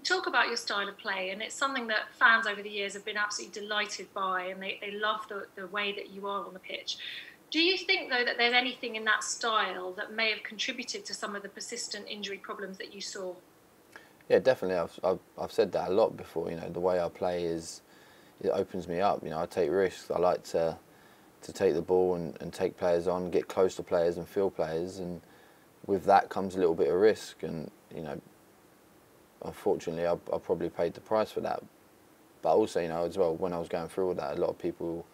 talk about your style of play, and it's something that fans over the years have been absolutely delighted by, and they love the way that you are on the pitch. Do you think, though, that there's anything in that style that may have contributed to some of the persistent injury problems that you saw? Yeah, definitely. I've said that a lot before. You know, the way I play it opens me up. You know, I take risks. I like to take the ball and take players on, get close to players and feel players, and with that comes a little bit of risk. And you know, unfortunately, I probably paid the price for that. But also, you know, as well, when I was going through all that, a lot of people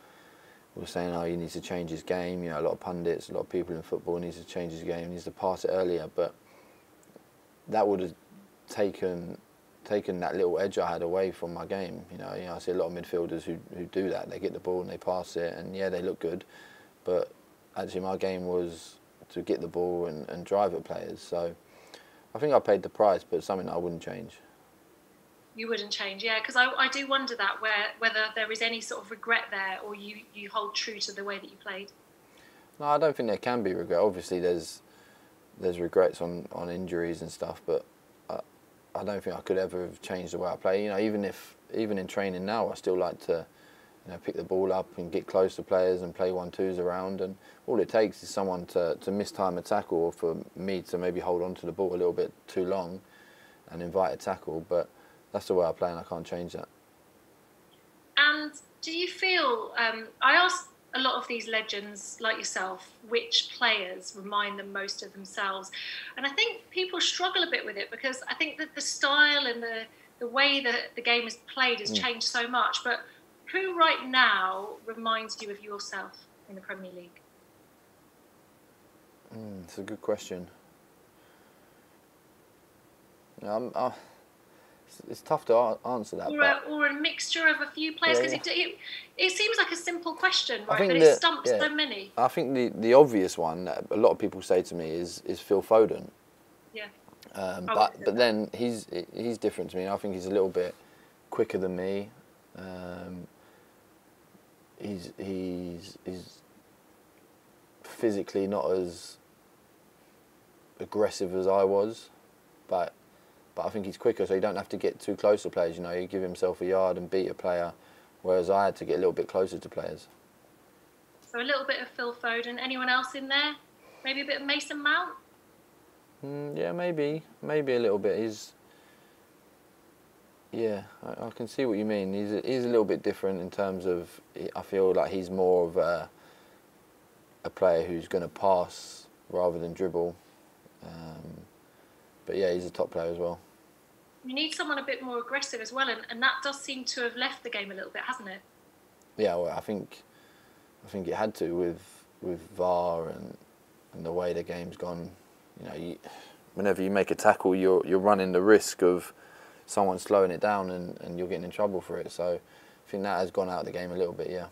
were saying, "Oh, he needs to change his game." You know, a lot of pundits, a lot of people in football needs to change his game. He needs to pass it earlier. But that would have taken that little edge I had away from my game. You know, I see a lot of midfielders who do that. They get the ball and they pass it, and yeah, they look good. But actually, my game was to get the ball and drive at players. So I think I paid the price, but something that I wouldn't change. You wouldn't change, yeah, because I do wonder that whether there is any sort of regret there, or you hold true to the way that you played. No, I don't think there can be regret. Obviously, there's regrets on injuries and stuff, but I don't think I could ever have changed the way I play. You know, even in training now, I still like to, you know, pick the ball up and get close to players and play 1-2s around. And all it takes is someone to mistime a tackle, or for me to maybe hold on to the ball a little bit too long and invite a tackle. But that's the way I play, and I can't change that. And do you feel? I asked a lot of these legends like yourself which players remind them most of themselves, and I think people struggle a bit with it, because I think that the style and the way that the game is played has changed so much. But who right now reminds you of yourself in the Premier League? It's a good question. It's tough to answer that. Or a mixture of a few players, because it seems like a simple question, right? But it stumps so many. I think the obvious one that a lot of people say to me is Phil Foden. Yeah. But then he's different to me. I think he's a little bit quicker than me. He's physically not as aggressive as I was, but I think he's quicker, so you don't have to get too close to players. You know, you give himself a yard and beat a player, whereas I had to get a little bit closer to players. So a little bit of Phil Foden. Anyone else in there? Maybe a bit of Mason Mount? Yeah, maybe a little bit. I can see what you mean. He's a little bit different in terms of, I feel like he's more of a player who's going to pass rather than dribble. But yeah, he's a top player as well. You need someone a bit more aggressive as well, and that does seem to have left the game a little bit, hasn't it? Yeah, well, I think it had to with VAR and the way the game's gone. You know, whenever you make a tackle, you're running the risk of someone slowing it down and you're getting in trouble for it. So I think that has gone out of the game a little bit, yeah.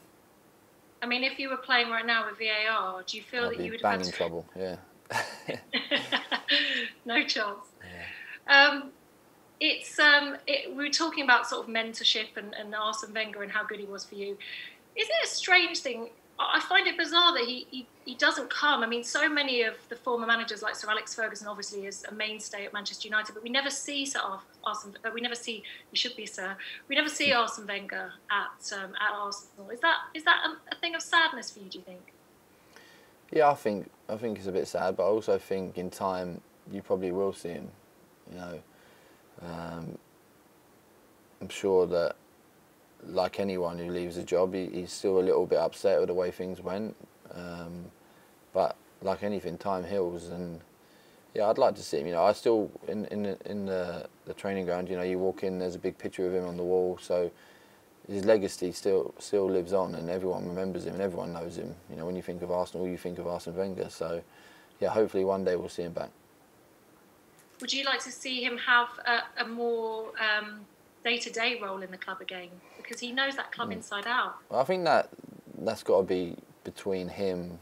I mean, if you were playing right now with VAR, do you feel that you would have had in trouble? Yeah. No chance. Yeah. We were talking about sort of mentorship and Arsene Wenger and how good he was for you. Is it a strange thing? I find it bizarre that he doesn't come. I mean, so many of the former managers, like Sir Alex Ferguson, obviously is a mainstay at Manchester United, but we never see Arsene. We never see. He should be Sir. We never see Arsene Wenger at Arsenal. Is that a thing of sadness for you? Do you think? Yeah, I think it's a bit sad, but I also think in time you probably will see him. You know, I'm sure that, like anyone who leaves a job, he's still a little bit upset with the way things went. But like anything, time heals, and yeah, I'd like to see him. You know, I still in the training ground. You know, you walk in, there's a big picture of him on the wall, so his legacy still lives on, and everyone remembers him and everyone knows him. You know, when you think of Arsenal, you think of Arsene Wenger. So yeah, hopefully one day we'll see him back. Would you like to see him have a more day-to-day role in the club again, because he knows that club inside out? Well, I think that's got to be between him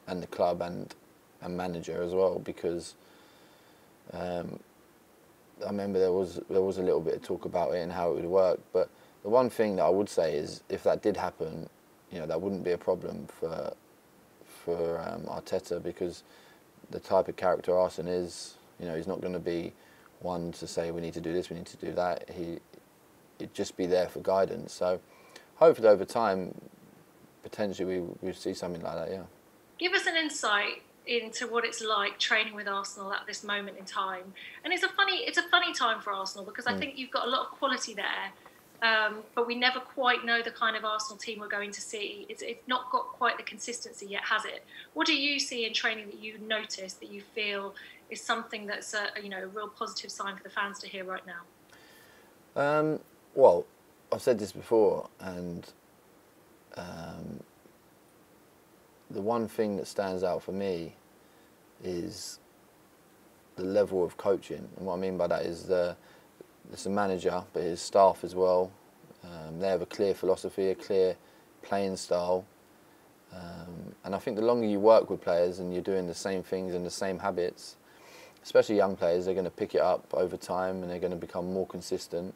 and the club and manager as well, because I remember there was a little bit of talk about it and how it would work. But the one thing that I would say is, if that did happen, you know, that wouldn't be a problem for Arteta, because the type of character Arsene is, you know, he's not going to be one to say we need to do this, we need to do that. He'd just be there for guidance. So hopefully over time, potentially we see something like that. Yeah. Give us an insight into what it's like training with Arsenal at this moment in time. And it's a funny time for Arsenal, because I think you've got a lot of quality there, but we never quite know the kind of Arsenal team we're going to see. It's not got quite the consistency yet, has it? What do you see in training that you notice that you feel is something that's a real positive sign for the fans to hear right now? Well, I've said this before, and the one thing that stands out for me is the level of coaching. And what I mean by that is it's a manager, but his staff as well. They have a clear philosophy, a clear playing style. And I think the longer you work with players and you're doing the same things and the same habits, especially young players, they're going to pick it up over time and they're going to become more consistent.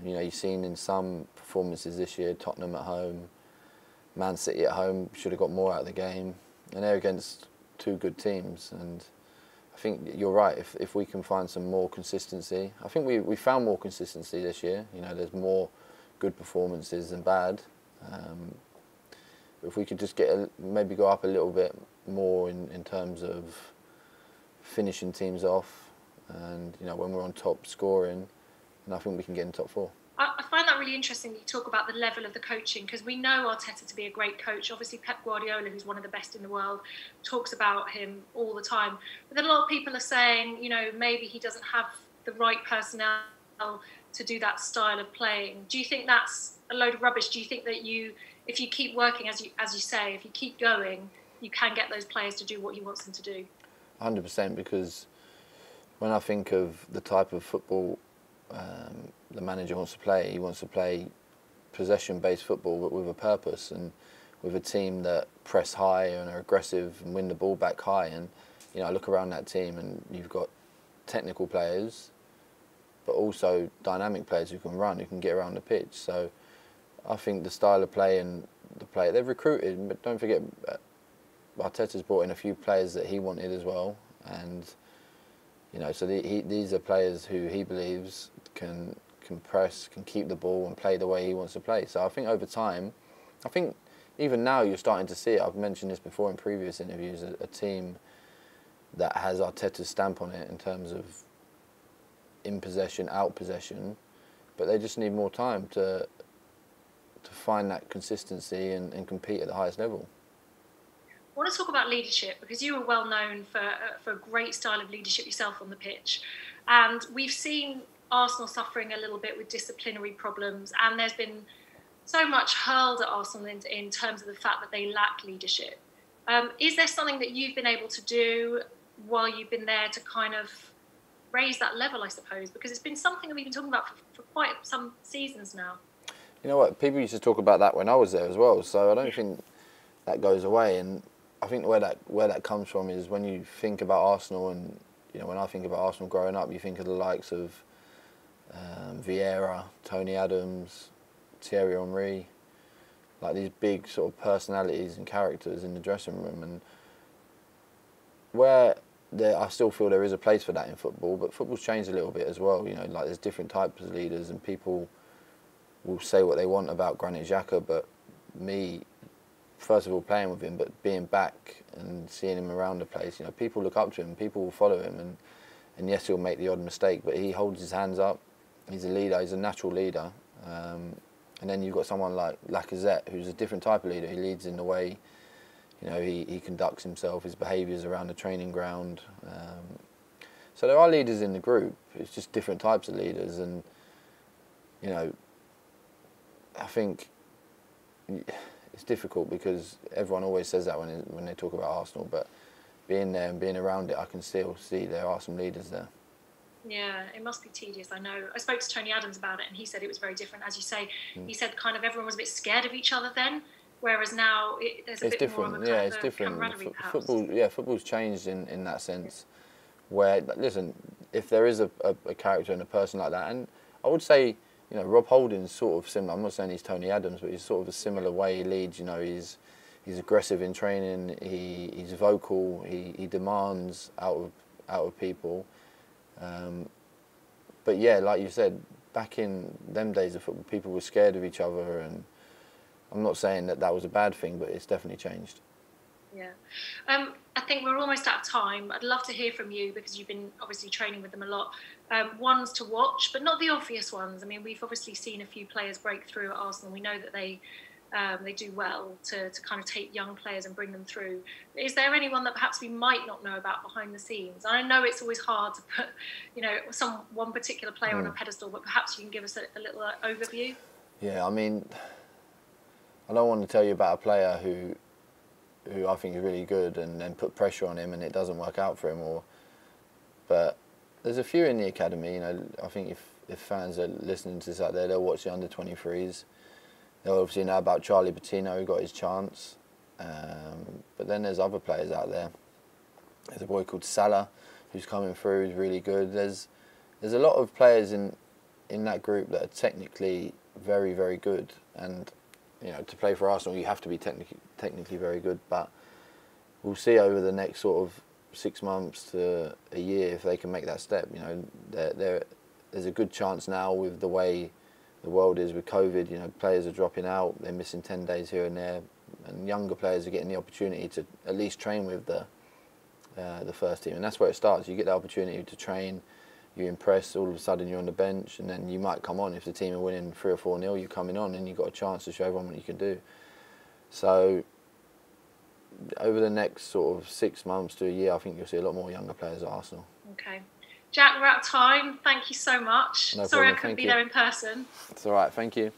You've seen in some performances this year, Tottenham at home, Man City at home should have got more out of the game, and they're against two good teams. And I think you're right, if we can find some more consistency. I think we found more consistency this year. There's more good performances than bad. If we could just maybe go up a little bit more in terms of finishing teams off, and when we're on top scoring, and I think we can get in top four. I find that really interesting that you talk about the level of the coaching, because we know Arteta to be a great coach. Obviously, Pep Guardiola, who's one of the best in the world, talks about him all the time. But then a lot of people are saying, maybe he doesn't have the right personnel to do that style of playing. Do you think that's a load of rubbish? Do you think that if you keep working, as you say, if you keep going, you can get those players to do what he wants them to do? 100%, because when I think of the type of football the manager wants to play, he wants to play possession-based football, but with a purpose and with a team that press high and are aggressive and win the ball back high. And I look around that team and you've got technical players, but also dynamic players who can run, who can get around the pitch. So I think the style of play and the play they've recruited, but don't forget, Arteta's brought in a few players that he wanted as well, and so these are players who he believes can press, can keep the ball and play the way he wants to play. So I think over time, I think even now you're starting to see it. I've mentioned this before in previous interviews, a team that has Arteta's stamp on it in terms of in possession, out possession, but they just need more time to find that consistency and compete at the highest level. I want to talk about leadership, because you were well known for a great style of leadership yourself on the pitch, and we've seen Arsenal suffering a little bit with disciplinary problems, and there's been so much hurled at Arsenal in terms of the fact that they lack leadership. Is there something that you've been able to do while you've been there to kind of raise that level, I suppose? Because it's been something that we've been talking about for quite some seasons now. You know what, people used to talk about that when I was there as well, so I don't think that goes away. And I think where that comes from is when you think about Arsenal, and when I think about Arsenal growing up, you think of the likes of Vieira, Tony Adams, Thierry Henry, like these big sort of personalities and characters in the dressing room. And I still feel there is a place for that in football, but football's changed a little bit as well. Like there's different types of leaders, and people will say what they want about Granit Xhaka, but me, first of all, playing with him, but being back and seeing him around the place, people look up to him, people will follow him, and yes, he'll make the odd mistake, but he holds his hands up. He's a leader, he's a natural leader. And then you've got someone like Lacazette, who's a different type of leader. He leads in the way, he conducts himself, his behaviours around the training ground. So there are leaders in the group, it's just different types of leaders. And, I think it's difficult because everyone always says that when they talk about Arsenal, but being there and being around it, I can still see there are some leaders there. Yeah, it must be tedious, I know. I spoke to Tony Adams about it, and he said it was very different. As you say, he said kind of everyone was a bit scared of each other then, whereas now there's a bit different. more of a it's different. Football's changed in that sense. Where, listen, if there is a character and a person like that, and I would say, Rob Holding's sort of similar. I'm not saying he's Tony Adams, but he's sort of a similar way he leads. He's aggressive in training. He's vocal. He demands out of people. But yeah, like you said, back in them days of football, people were scared of each other, and I'm not saying that that was a bad thing, but it's definitely changed. Yeah. I think we're almost out of time. I'd love to hear from you because you've been obviously training with them a lot. Ones to watch, but not the obvious ones. I mean, we've obviously seen a few players break through at Arsenal. We know that they do well to kind of take young players and bring them through. Is there anyone that perhaps we might not know about behind the scenes? I know it's always hard to put, one particular player on a pedestal, but perhaps you can give us a little overview. Yeah, I mean, I don't want to tell you about a player who I think is really good and then put pressure on him and it doesn't work out for him. But there's a few in the academy. I think if fans are listening to this out there, they'll watch the under-23s. They'll obviously know about Charlie Patino, who got his chance. But then there's other players out there. There's a boy called Salah who's coming through, who's really good. There's a lot of players in that group that are technically very, very good. And to play for Arsenal, you have to be technically very good. But we'll see over the next sort of 6 months to a year if they can make that step. There's a good chance now with the way the world is with COVID. Players are dropping out. They're missing 10 days here and there, and younger players are getting the opportunity to at least train with the first team, and that's where it starts. You get the opportunity to train. You impress, all of a sudden you're on the bench, and then you might come on. If the team are winning 3 or 4-0, you're coming on and you've got a chance to show everyone what you can do. So over the next sort of 6 months to a year, I think you'll see a lot more younger players at Arsenal. Okay. Jack, we're out of time. Thank you so much. No Sorry problem. I couldn't be there in person. It's all right. Thank you.